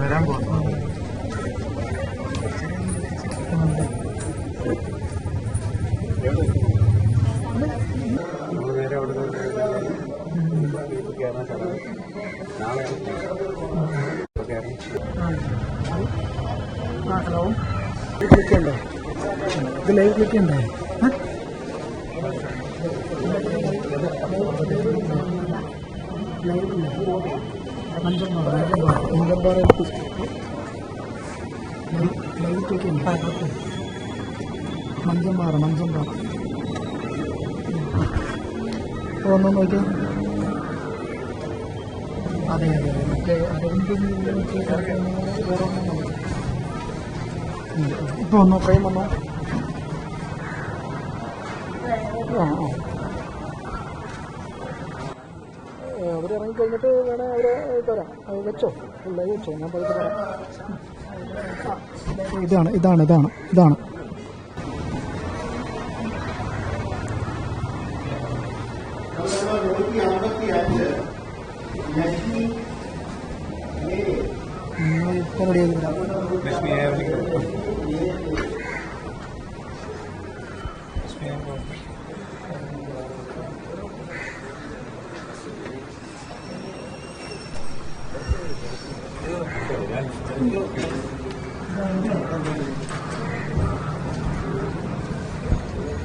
വരാൻ പോകുന്നു. നേരെ അവിടെ കയറാൻ സാധനം നാളെ ഹലോ ക്ലിക്ക് ഉണ്ടോ? ഇത് ലൈവ് ക്ലിക്ക് ഉണ്ടോ? മഞ്ചമ്പാറ ലൈവ് ക്ലിക്ക് ഉണ്ട്. മഞ്ചമ്പാറ ഒന്ന് നോക്കിയാൽ അതെ മറ്റേ അരവിന്ദിന് വേറെ ഒന്നും ഇപ്പോൾ വന്നോ? ഫ്രെയിം വന്നോ? അവരിറങ്ങിക്കഴിഞ്ഞിട്ട് വേണേൽ അവരെ തരാം. അത് വെച്ചോ, ലൈവ് വെച്ചോ, ഞാൻ പോയിട്ട് തരാം. ഇതാണ് ഇപ്പം റെഡിയാക്കി തരാം.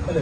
അല്ലേ